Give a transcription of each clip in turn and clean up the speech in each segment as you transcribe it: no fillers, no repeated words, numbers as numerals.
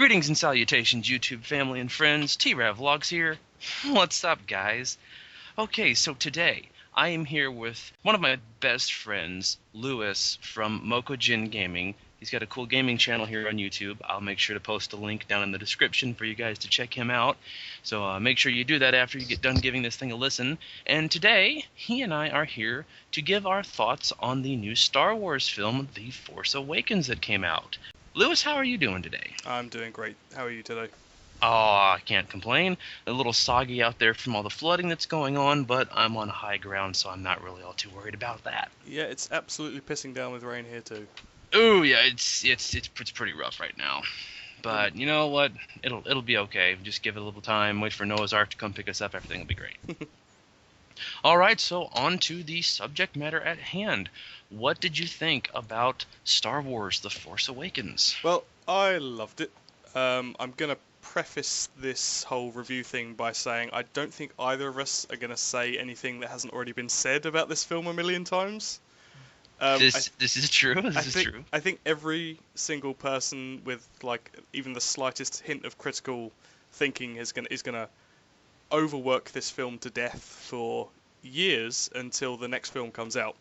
Greetings and salutations, YouTube family and friends. Trav Vlogs here. What's up, guys? Okay, so today I am here with one of my best friends, Lewis from Mokojin Gaming. He's got a cool gaming channel here on YouTube. I'll make sure to post a link down in the description for you guys to check him out. So make sure you do that after you get done giving this thing a listen. And today, he and I are here to give our thoughts on the new Star Wars film, The Force Awakens, that came out. Lewis, how are you doing today? I'm doing great. How are you today? Oh, I can't complain. A little soggy out there from all the flooding that's going on, but I'm on high ground, so I'm not really all too worried about that. Yeah, it's absolutely pissing down with rain here too. Ooh, yeah, it's pretty rough right now. But you know what? It'll be okay. Just give it a little time. Wait for Noah's Ark to come pick us up. Everything will be great. All right, so on to the subject matter at hand. What did you think about Star Wars: The Force Awakens? Well, I loved it. I'm gonna preface this whole review thing by saying I don't think either of us are gonna say anything that hasn't already been said about this film a million times. This is true. This is true. I think every single person with like even the slightest hint of critical thinking is gonna overwork this film to death for years until the next film comes out.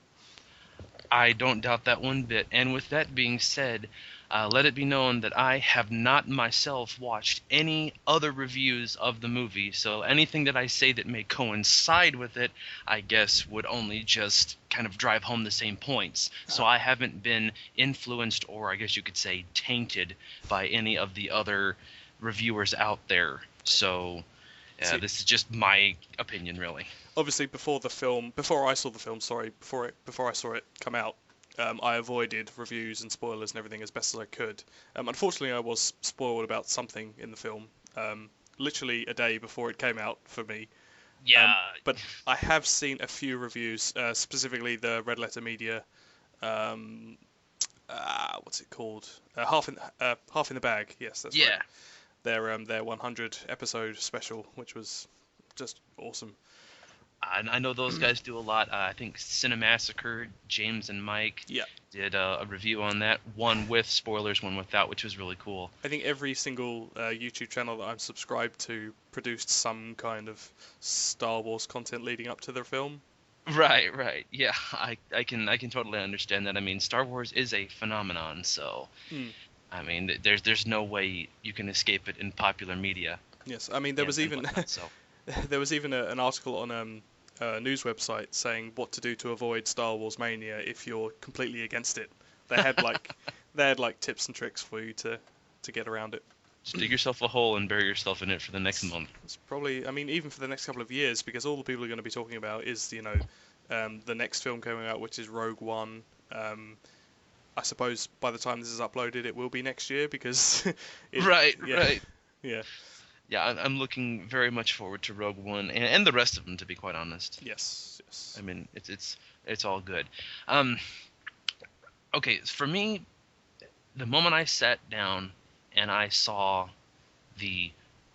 I don't doubt that one bit. And with that being said, let it be known that I have not myself watched any other reviews of the movie, so anything that I say that may coincide with it, I guess, would only just kind of drive home the same points. So I haven't been influenced, or I guess you could say tainted, by any of the other reviewers out there. So this is just my opinion, really. Obviously, before I saw the film, before I saw it come out, I avoided reviews and spoilers and everything as best as I could. Unfortunately, I was spoiled about something in the film, literally a day before it came out for me. Yeah. But I have seen a few reviews, specifically the Red Letter Media, what's it called? Half in the Bag. Yes, that's right. Their 100 episode special, which was just awesome. I know those guys do a lot. I think Cinemassacre, James and Mike did a review on that. One with spoilers, one without, which was really cool. I think every single YouTube channel that I'm subscribed to produced some kind of Star Wars content leading up to the film. Right. Yeah, I can totally understand that. I mean, Star Wars is a phenomenon, so I mean, there's no way you can escape it in popular media. Yes, I mean there was even an article on a news website saying what to do to avoid Star Wars mania if you're completely against it. They had like tips and tricks for you to get around it. Just dig yourself a hole and bury yourself in it for the next month. It's probably, I mean, even for the next couple of years, because all the people are going to be talking about is the next film coming out, which is Rogue One. I suppose by the time this is uploaded, it will be next year because. Right. Yeah. Yeah, I'm looking very much forward to Rogue One and the rest of them, to be quite honest. Yes. I mean, it's all good. Okay, for me, the moment I sat down and I saw a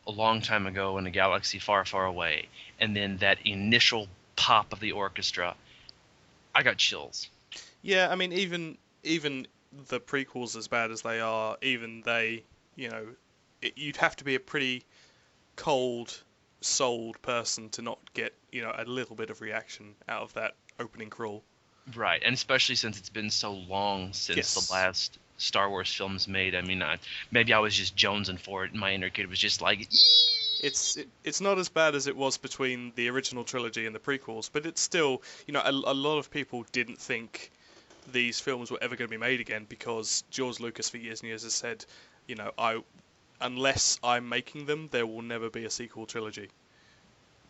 long time ago in a galaxy far, far away, and then that initial pop of the orchestra, I got chills. Yeah, I mean, even the prequels, as bad as they are, even they, you'd have to be a pretty cold-souled person to not get, a little bit of reaction out of that opening crawl. Right, and especially since it's been so long since the last Star Wars films made. I mean, maybe I was just jonesing for it, and my inner kid was just like, It's not as bad as it was between the original trilogy and the prequels, but it's still, a lot of people didn't think these films were ever going to be made again because George Lucas for years and years has said, unless I'm making them, there will never be a sequel trilogy,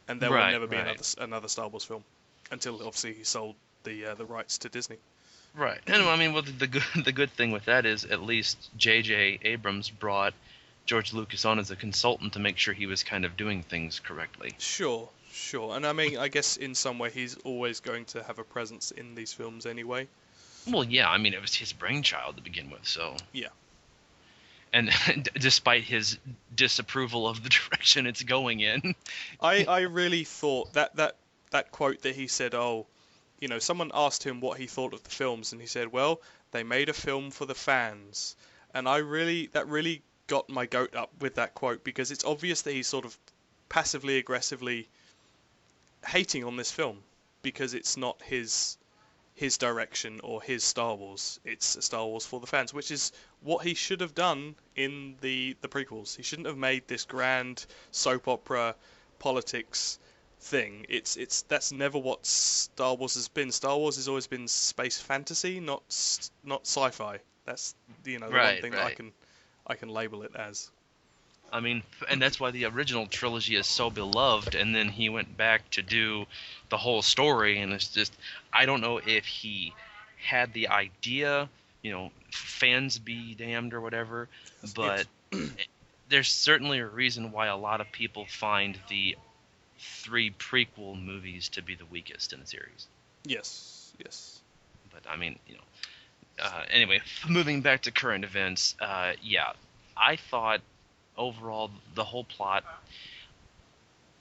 and there will never be another Star Wars film until obviously he sold the rights to Disney. Right, and I mean, well, the good thing with that is at least J.J. Abrams brought George Lucas on as a consultant to make sure he was kind of doing things correctly. Sure, and I mean, I guess in some way he's always going to have a presence in these films anyway. Well, yeah, I mean, it was his brainchild to begin with, so. Yeah. And despite his disapproval of the direction it's going in. I really thought that quote that he said, someone asked him what he thought of the films, and he said, well, they made a film for the fans. And that really got my goat up with that quote, because it's obvious that he's sort of passively aggressively hating on this film because it's not his direction or his Star Wars. It's a Star Wars for the fans, which is what he should have done in the prequels. He shouldn't have made this grand soap opera politics thing. That's never what Star Wars has been. Star Wars has always been space fantasy, not sci-fi. That's the one Right, thing right. that I can label it as. I mean, and that's why the original trilogy is so beloved, and then he went back to do the whole story, and it's just, I don't know if he had the idea, fans be damned or whatever, but Yes. there's certainly a reason why a lot of people find the three prequel movies to be the weakest in the series. Yes. Yes. But I mean, anyway, moving back to current events, yeah, I thought overall the whole plot,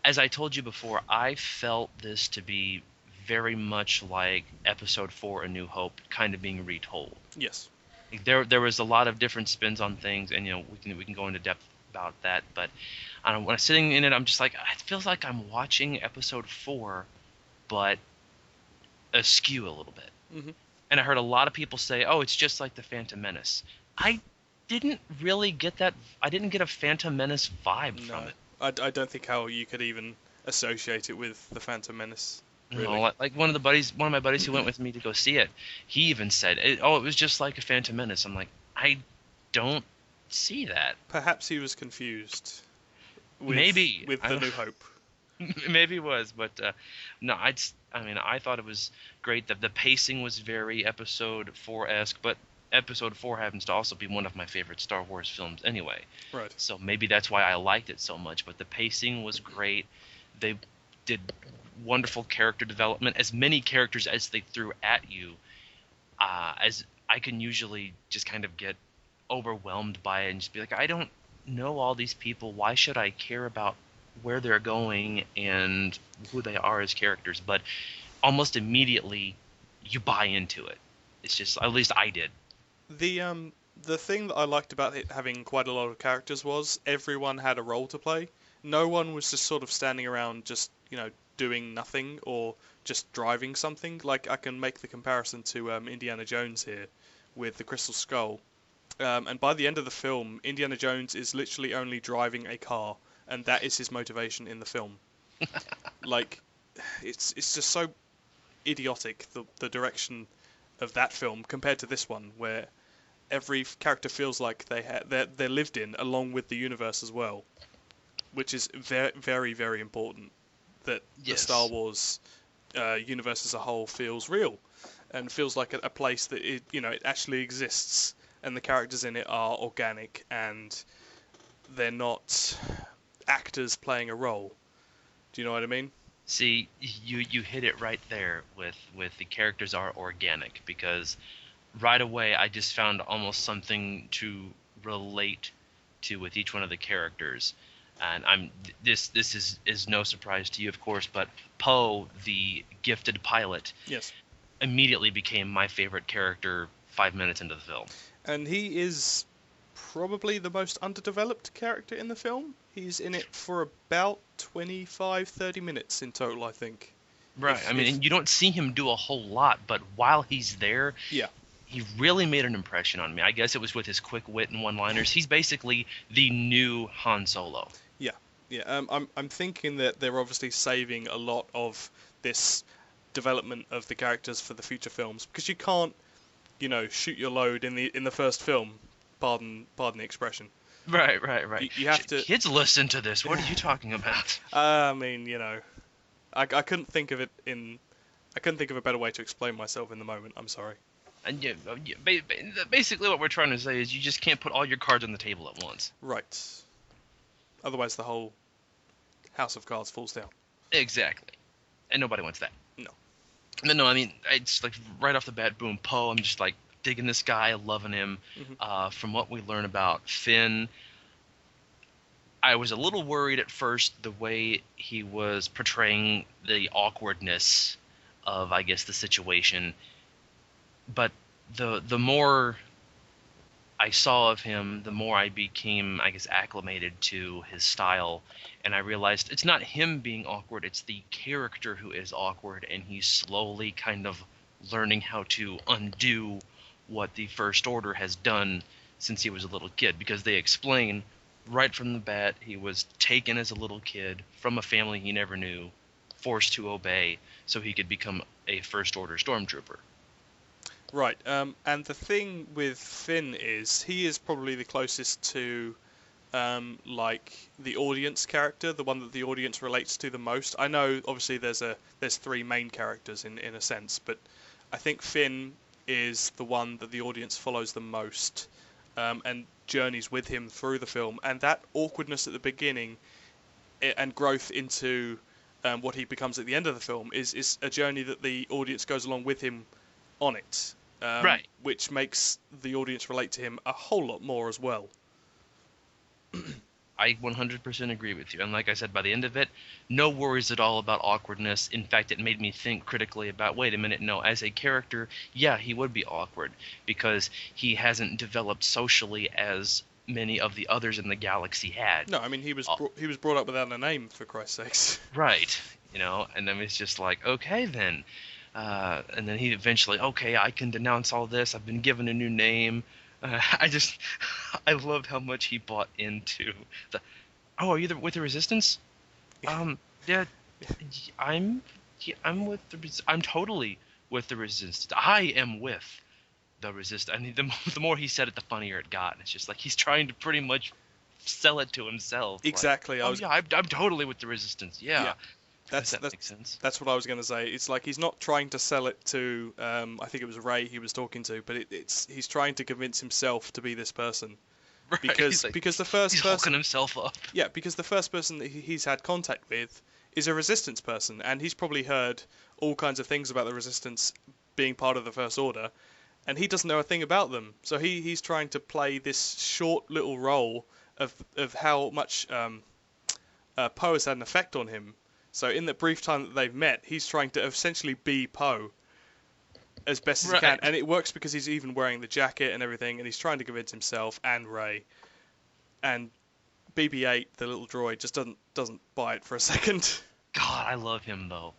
as I told you before, I felt this to be very much like Episode 4, A New Hope, kind of being retold. Yes. Like, there was a lot of different spins on things, and we can go into depth about that. But I don't know, when I'm sitting in it, I'm just like, it feels like I'm watching Episode 4, but askew a little bit. Hmm. And I heard a lot of people say, "Oh, it's just like the Phantom Menace." I didn't really get that. I didn't get a Phantom Menace vibe from No, it. I don't think how you could even associate it with the Phantom Menace. Really. Like one of my buddies who went with me to go see it, he even said, "Oh, it was just like a Phantom Menace." I'm like, I don't see that. Perhaps he was confused Maybe with The New Hope. maybe it was, but no, I mean, I thought it was great. The pacing was very Episode 4-esque, but Episode 4 happens to also be one of my favorite Star Wars films anyway. Right. So maybe that's why I liked it so much. But the pacing was great. They did wonderful character development. As many characters as they threw at you, as I can usually just kind of get overwhelmed by it and just be like, I don't know all these people. Why should I care about where they're going and who they are as characters? But almost immediately, you buy into it. It's just, at least I did. The thing that I liked about it having quite a lot of characters was everyone had a role to play. No one was just sort of standing around just, doing nothing or just driving something. Like, I can make the comparison to Indiana Jones here with the Crystal Skull. And by the end of the film, Indiana Jones is literally only driving a car, and that is his motivation in the film. Like, it's just so idiotic, the direction of that film compared to this one, where every character feels like they're lived in along with the universe as well, which is very, very, very important. That the Star Yes. Wars universe as a whole feels real and feels like a place that it actually exists, and the characters in it are organic and they're not actors playing a role. Do you know what I mean? See, you hit it right there with the characters are organic, because right away I just found almost something to relate to with each one of the characters. And this is no surprise to you, of course, but Poe, the gifted pilot, Yes. immediately became my favorite character 5 minutes into the film. And he is probably the most underdeveloped character in the film. He's in it for about 25, 30 minutes in total, I think. Right. If, I mean, if and you don't see him do a whole lot, but while he's there, Yeah. he really made an impression on me. I guess it was with his quick wit and one-liners. He's basically the new Han Solo. Yeah, yeah. I'm thinking that they're obviously saving a lot of this development of the characters for the future films, because you can't, shoot your load in the first film. Pardon the expression. Right, right, right. You have to. Kids listen to this. What are you talking about? I mean, I couldn't think of it in. I couldn't think of a better way to explain myself in the moment. I'm sorry. And basically what we're trying to say is you just can't put all your cards on the table at once. Right. Otherwise, the whole house of cards falls down. Exactly. And nobody wants that. No. No, I mean, it's like right off the bat, boom, Poe, I'm just like digging this guy, loving him. Hmm. From what we learn about Finn, I was a little worried at first the way he was portraying the awkwardness of, I guess, the situation. But the more I saw of him, the more I became, I guess, acclimated to his style, and I realized it's not him being awkward, it's the character who is awkward, and he's slowly kind of learning how to undo what the First Order has done since he was a little kid, because they explain right from the bat he was taken as a little kid from a family he never knew, forced to obey so he could become a First Order stormtrooper. Right. And the thing with Finn is he is probably the closest to like the audience character, the one that the audience relates to the most. I know obviously there's three main characters in a sense, but I think Finn is the one that the audience follows the most, and journeys with him through the film. And that awkwardness at the beginning and growth into what he becomes at the end of the film is a journey that the audience goes along with him on it, Right. which makes the audience relate to him a whole lot more as well. I 100% agree with you. And like I said, by the end of it, no worries at all about awkwardness. In fact, it made me think critically about, wait a minute, no, as a character, yeah, he would be awkward because he hasn't developed socially as many of the others in the galaxy had. No, I mean he was brought up without a name, for Christ's sakes. Right. And then it's just like, okay, then. And then he eventually, okay, I can denounce all this. I've been given a new name. I loved how much he bought into the. Oh, are you with the Resistance? Yeah, I'm. Yeah, I'm totally with the Resistance. I am with the Resistance. I mean, the more he said it, the funnier it got. It's just like he's trying to pretty much sell it to himself. Exactly. Like, yeah, I'm totally with the Resistance. Yeah. That makes sense. That's what I was going to say. It's like he's not trying to sell it to, I think it was Ray he was talking to, but he's trying to convince himself to be this person. Right. Because the first he's person, hulking himself up. yeah, because the first person that he's had contact with is a Resistance person, and he's probably heard all kinds of things about the Resistance being part of the First Order, and he doesn't know a thing about them. So he's trying to play this short little role of how much Poe has had an effect on him. So in the brief time that they've met, he's trying to essentially be Poe as best as he can, and it works because he's even wearing the jacket and everything, and he's trying to convince himself and Rey. And BB-8, the little droid, just doesn't buy it for a second. God, I love him though.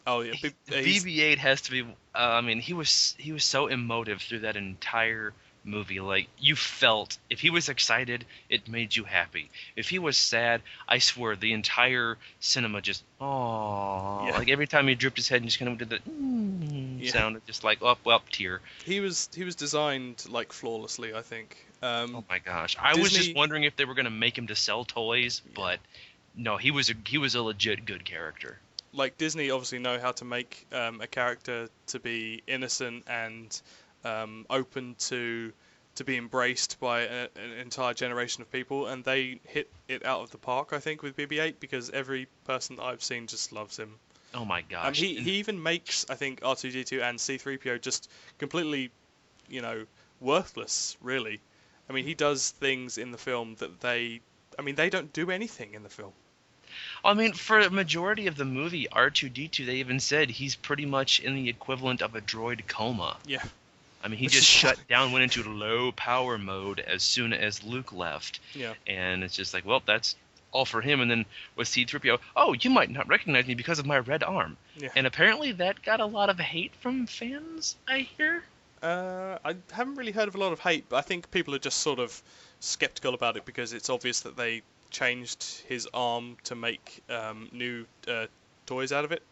Oh yeah, BB-8 has to be. I mean, he was so emotive through that entire movie. Like, you felt if he was excited, it made you happy. If he was sad, I swear the entire cinema just Yeah. like every time he drooped his head and just kind of did the sound, just like tear. He was designed like flawlessly, I think. Oh my gosh, I was just wondering if they were gonna make him to sell toys, but no, he was a legit good character. Like Disney obviously know how to make a character to be innocent and open to be embraced by an entire generation of people, and they hit it out of the park, I think, with BB-8, because every person that I've seen just loves him. Oh my gosh. He even makes, I think, R2-D2 and C-3PO just completely, worthless, really. I mean, he does things in the film that they don't do anything in the film. I mean, for a majority of the movie, R2-D2, they even said he's pretty much in the equivalent of a droid coma. Yeah. I mean, he just shut down, went into low power mode as soon as Luke left. Yeah. And it's just like, well, that's all for him. And then with C-3PO, oh, you might not recognize me because of my red arm. Yeah. And apparently that got a lot of hate from fans, I hear. I haven't really heard of a lot of hate, but I think people are just sort of skeptical about it because it's obvious that they changed his arm to make new toys out of it.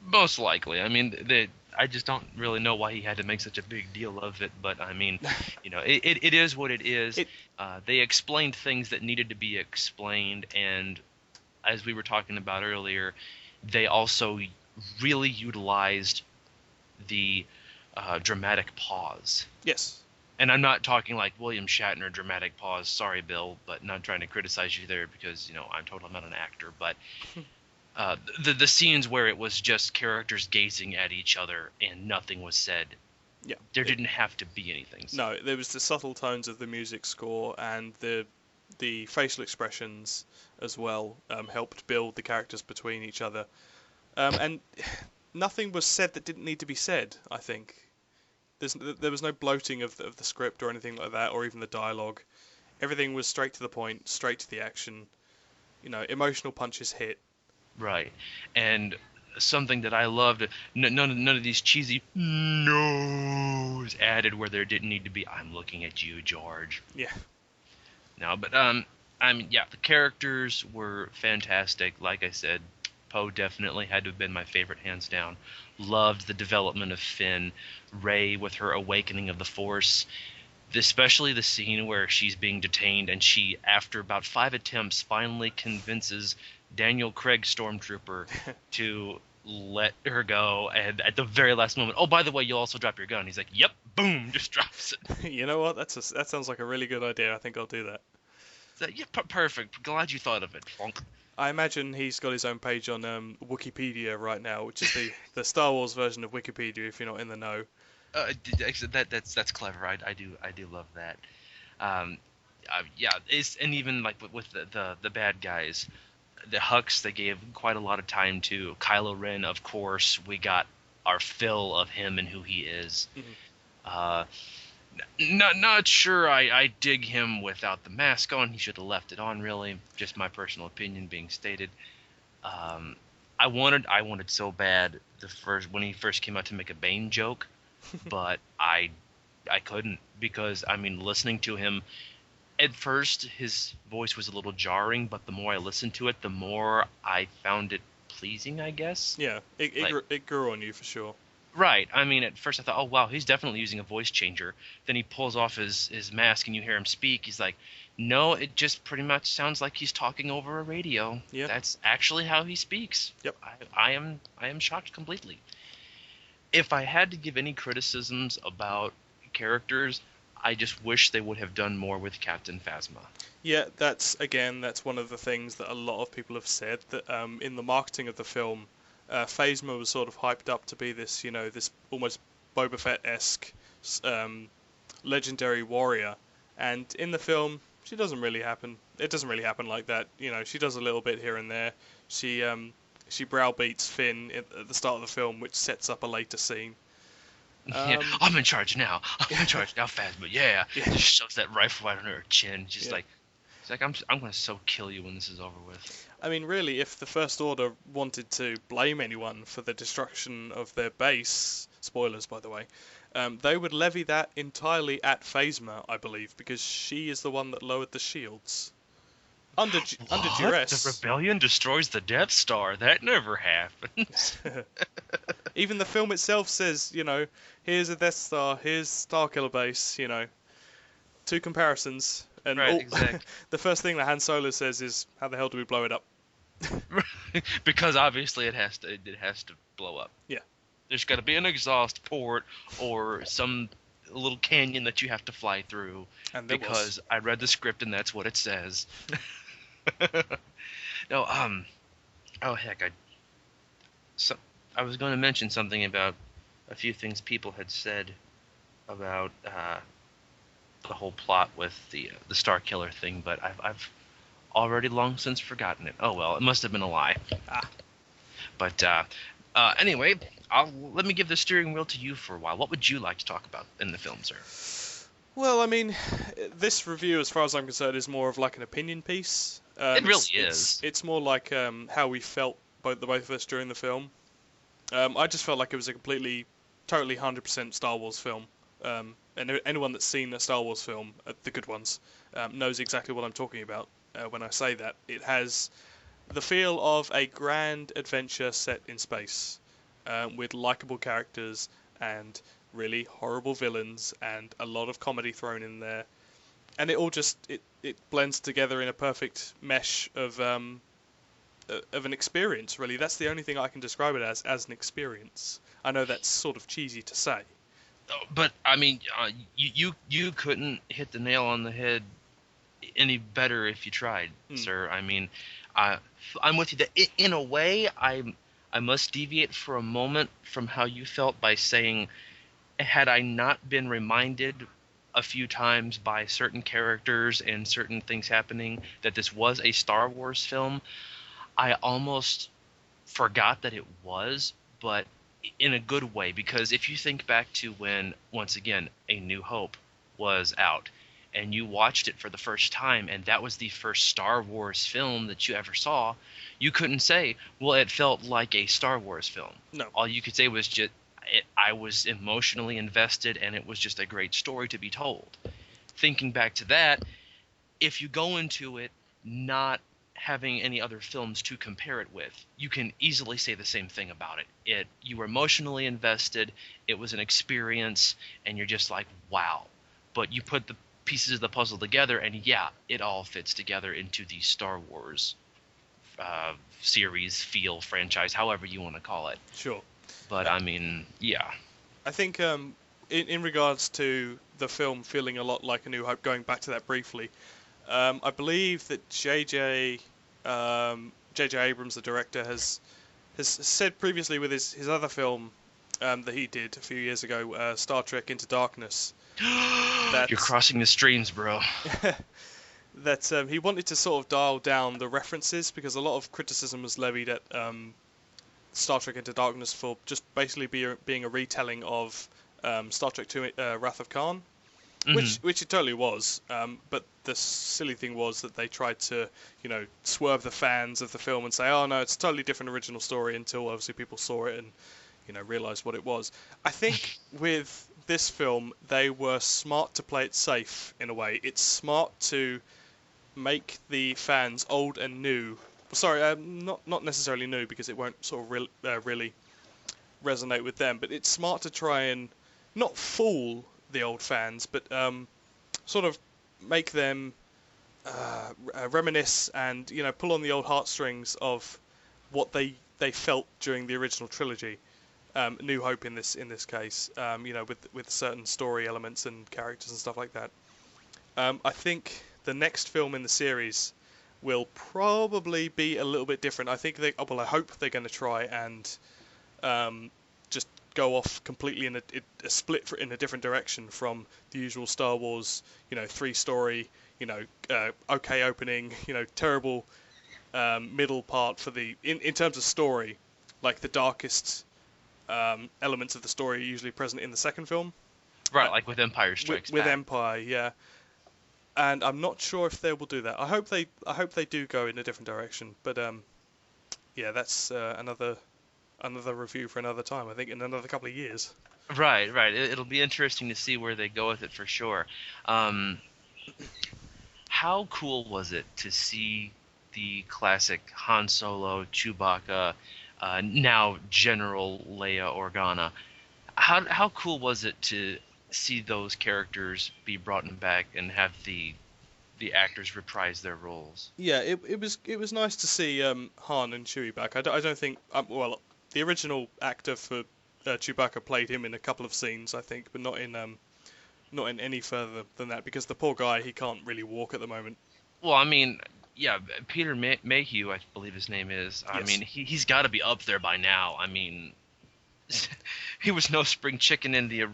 Most likely. I mean, I just don't really know why he had to make such a big deal of it, but I mean, it is what it is. They explained things that needed to be explained, and as we were talking about earlier, they also really utilized the dramatic pause. Yes. And I'm not talking like William Shatner dramatic pause. Sorry, Bill, but not trying to criticize you there because, I'm totally not an actor. But the scenes where it was just characters gazing at each other and nothing was said. Yeah. There didn't have to be anything said. No, there was the subtle tones of the music score and the facial expressions as well helped build the characters between each other. And nothing was said that didn't need to be said, I think. There was no bloating of the script or anything like that, or even the dialogue. Everything was straight to the point, straight to the action. Emotional punches hit. Right. And something that I loved, none of these cheesy no's added where there didn't need to be. I'm looking at you, George. Yeah. No, but I mean, yeah, the characters were fantastic. Like I said, Poe definitely had to have been my favorite, hands down. Loved the development of Finn, Rey with her awakening of the Force, especially the scene where she's being detained and she, after about 5 attempts, finally convinces Daniel Craig Stormtrooper to let her go, and at the very last moment, oh, by the way, you'll also drop your gun. He's like, yep, boom, just drops it. You know what? That sounds like a really good idea. I think I'll do that. So, yeah, perfect. Glad you thought of it, Flonk. I imagine he's got his own page on Wikipedia right now, which is the Star Wars version of Wikipedia. If you're not in the know. Actually, that's clever. I do love that. Um, yeah, and even like with the bad guys, the Hux, they gave quite a lot of time to. Kylo Ren, of course, we got our fill of him and who he is. Mm-hmm. Uh, not sure I dig him without the mask on. He should have left it on, really. Just my personal opinion being stated. I wanted so bad when he first came out to make a Bane joke, but I couldn't, because I mean, listening to him at first, his voice was a little jarring, but the more I listened to it, the more I found it pleasing, I guess. Yeah, it grew on you for sure. Right. I mean, at first I thought, oh wow, he's definitely using a voice changer. Then he pulls off his mask and you hear him speak. He's like, no, it just pretty much sounds like he's talking over a radio. Yeah. That's actually how he speaks. Yep. I am shocked completely. If I had to give any criticisms about characters, I just wish they would have done more with Captain Phasma. Yeah, that's one of the things that a lot of people have said, that in the marketing of the film, Phasma was sort of hyped up to be this, this almost Boba Fett-esque legendary warrior, and in the film, she doesn't really happen. It doesn't really happen like that. She does a little bit here and there. She browbeats Finn at the start of the film, which sets up a later scene. Yeah, I'm in charge now. I'm in charge now, Phasma. Yeah. Just shoves that rifle right under her chin. She's like, I'm gonna so kill you when this is over with. I mean, really, if the First Order wanted to blame anyone for the destruction of their base, spoilers by the way, they would levy that entirely at Phasma, I believe, because she is the one that lowered the shields. Under duress. The rebellion destroys the Death Star. That never happens. Even the film itself says, here's a Death Star, here's Starkiller Base, two comparisons. And right, exactly. The first thing that Han Solo says is, how the hell do we blow it up? Because obviously it has to blow up. Yeah. There's got to be an exhaust port or some little canyon that you have to fly through. And because I read the script and that's what it says. No, oh heck, I was going to mention something about a few things people had said about the whole plot with the Star Killer thing, but I've already long since forgotten it. Oh well, it must have been a lie. But anyway, let me give the steering wheel to you for a while. What would you like to talk about in the film, sir? Well, I mean, this review, as far as I'm concerned, is more of like an opinion piece. It really is. It's more like how we felt, both of us, during the film. I just felt like it was a totally 100% Star Wars film. And anyone that's seen a Star Wars film, the good ones, knows exactly what I'm talking about when I say that. It has the feel of a grand adventure set in space, with likable characters and really horrible villains and a lot of comedy thrown in there, and it all just it blends together in a perfect mesh of an experience. Really, that's the only thing I can describe it as an experience. I know that's sort of cheesy to say, but I mean, you couldn't hit the nail on the head any better if you tried, sir. I mean, I'm with you that in a way I must deviate for a moment from how you felt by saying, had I not been reminded a few times by certain characters and certain things happening that this was a Star Wars film, I almost forgot that it was. But in a good way, because if you think back to when, once again, A New Hope was out and you watched it for the first time and that was the first Star Wars film that you ever saw, you couldn't say, well, it felt like a Star Wars film. No. All you could say was just I was emotionally invested and it was just a great story to be told. Thinking back to that, if you go into it not having any other films to compare it with, you can easily say the same thing about it. You were emotionally invested, it was an experience, and you're just like, wow. But you put the pieces of the puzzle together, and yeah, it all fits together into the Star Wars series, franchise, however you want to call it. Sure. But I mean, yeah. I think in regards to the film feeling a lot like A New Hope, going back to that briefly, I believe that J.J. Abrams, the director, has said previously with his other film that he did a few years ago, Star Trek Into Darkness. You're crossing the streams, bro. That he wanted to sort of dial down the references, because a lot of criticism was levied at Star Trek Into Darkness for just basically being a retelling of Star Trek II Wrath of Khan. Which it totally was, but the silly thing was that they tried to, swerve the fans of the film and say, oh no, it's a totally different original story, until obviously people saw it and, realised what it was. I think with this film, they were smart to play it safe in a way. It's smart to make the fans old and new. Sorry, not necessarily new, because it won't sort of really resonate with them, but it's smart to try and not fool the old fans, but sort of make them reminisce and pull on the old heartstrings of what they felt during the original trilogy. New Hope in this case, with certain story elements and characters and stuff like that. I think the next film in the series will probably be a little bit different. I think I hope they're going to try and just go off completely in a split in a different direction from the usual Star Wars, 3-story, okay opening, terrible middle part for in terms of story, like the darkest elements of the story are usually present in the second film. Right, like with Empire Strikes Back. With Empire, yeah. And I'm not sure if they will do that. I hope they do go in a different direction. But yeah, that's another review for another time. I think in another couple of years. Right. It'll be interesting to see where they go with it for sure. How cool was it to see the classic Han Solo, Chewbacca, now General Leia Organa? How cool was it to see those characters be brought back and have the actors reprise their roles? Yeah, it was nice to see Han and Chewie back. I don't think the original actor for Chewbacca played him in a couple of scenes, I think, but not in any further than that, because the poor guy, he can't really walk at the moment. Well, I mean, yeah, Peter Mayhew, I believe his name is. Yes. I mean, he's got to be up there by now. I mean, he was no spring chicken in the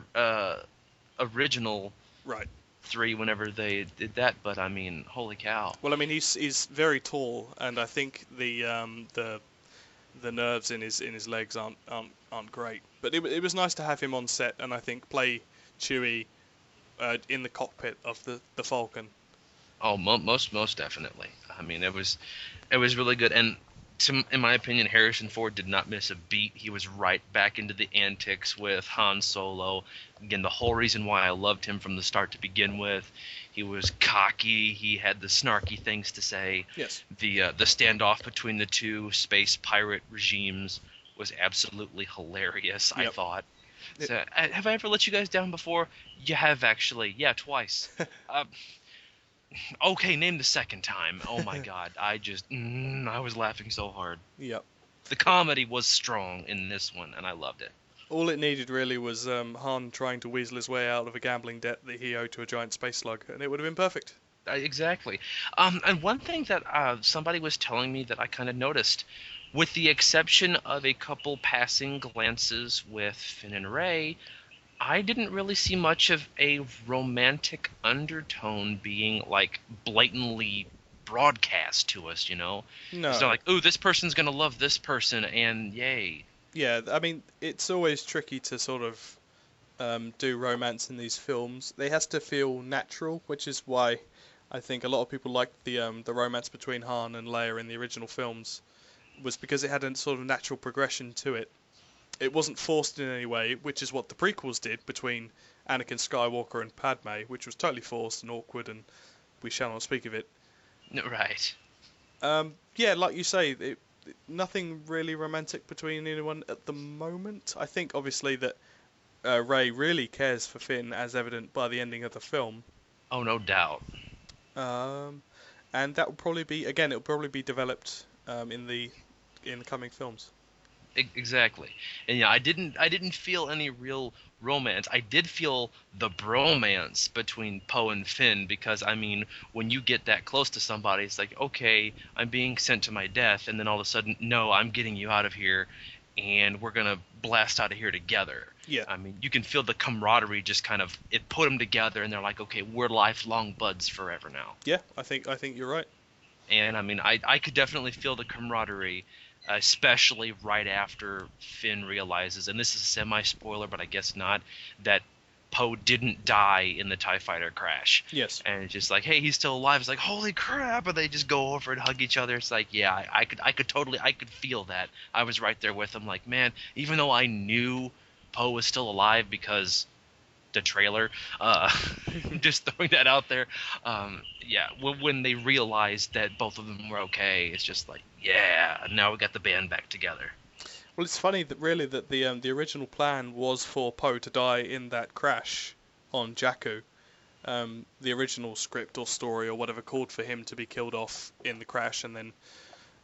original right 3 whenever they did that, but I mean, holy cow. Well, I mean, he's very tall, and I think the nerves in his legs aren't great. But it was nice to have him on set, and I think play Chewie in the cockpit of the Falcon. Oh, most definitely. I mean, it was really good, and in my opinion, Harrison Ford did not miss a beat. He was right back into the antics with Han Solo. Again, the whole reason why I loved him from the start to begin with. He was cocky. He had the snarky things to say. Yes. The standoff between the two space pirate regimes was absolutely hilarious, Yep. I thought. So, have I ever let you guys down before? You have, actually. Yeah, twice. Okay, name the second time. Oh my god, I was laughing so hard. Yep. The comedy was strong in this one, and I loved it. All it needed really was Han trying to weasel his way out of a gambling debt that he owed to a giant space slug, and it would have been perfect. Exactly. And one thing that somebody was telling me that I kind of noticed, with the exception of a couple passing glances with Finn and Rey, I didn't really see much of a romantic undertone being, like, blatantly broadcast to us, No. It's not like, ooh, this person's going to love this person, and yay. Yeah, I mean, it's always tricky to sort of do romance in these films. They has to feel natural, which is why I think a lot of people like the romance between Han and Leia in the original films, was because it had a sort of natural progression to it. It wasn't forced in any way, which is what the prequels did between Anakin Skywalker and Padme, which was totally forced and awkward, and we shall not speak of it. Right. Yeah, like you say, nothing really romantic between anyone at the moment. I think obviously that Rey really cares for Finn, as evident by the ending of the film. Oh, no doubt. Um, and that will probably be again, it will probably be developed in the coming films. Exactly. And yeah, I didn't feel any real romance. I did feel the bromance between Poe and Finn because I mean, when you get that close to somebody, it's like, okay, I'm being sent to my death, and then all of a sudden, no, I'm getting you out of here, and we're gonna blast out of here together. Yeah, I mean, you can feel the camaraderie just kind of it put them together, and they're like, okay, we're lifelong buds forever now. yeah, I think you're right. And I mean, I could definitely feel the camaraderie, especially right after Finn realizes, and this is a semi-spoiler, but I guess not, that Poe didn't die in the TIE fighter crash. Yes. And it's just like, hey, he's still alive. It's like, holy crap! And they just go over and hug each other. It's like, yeah, I could feel that. I was right there with him. Like, man, even though I knew Poe was still alive because the trailer. Just throwing that out there. Yeah, when they realized that both of them were okay, it's just like, yeah, now we got the band back together. Well, it's funny that really that the original plan was for Poe to die in that crash on Jakku. The original script or story or whatever called for him to be killed off in the crash, and then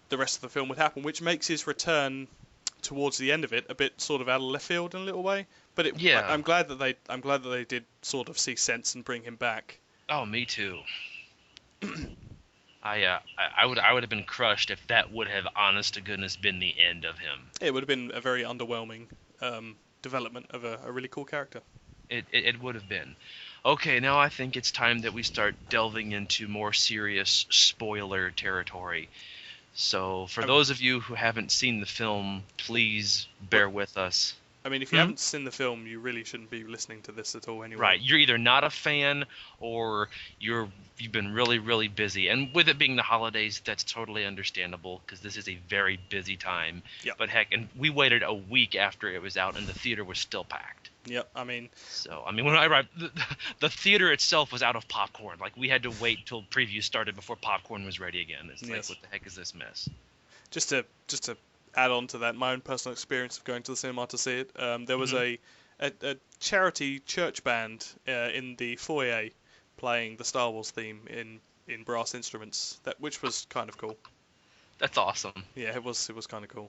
the rest of the film would happen, which makes his return towards the end of it a bit sort of out of left field in a little way. But Yeah. I'm glad that they did sort of see sense and bring him back. Oh, me too. I would have been crushed if that would have, honest to goodness, been the end of him. It would have been a very underwhelming development of a really cool character. It would have been. Okay, now I think it's time that we start delving into more serious spoiler territory. So, for those of you who haven't seen the film, please bear with us. I mean, if you haven't seen the film, you really shouldn't be listening to this at all anyway. Right, you're either not a fan or you've been really, really busy. And with it being the holidays, that's totally understandable because this is a very busy time. Yeah. But heck, and we waited a week after it was out and the theater was still packed. Yep, I mean... So, I mean, when I arrived, the theater itself was out of popcorn. Like, we had to wait till previews started before popcorn was ready again. It's like, what the heck is this mess? Just to add on to that, my own personal experience of going to the cinema to see it, there was a charity church band in the foyer playing the Star Wars theme in brass instruments, which was kind of cool. That's awesome. Yeah, it was kind of cool.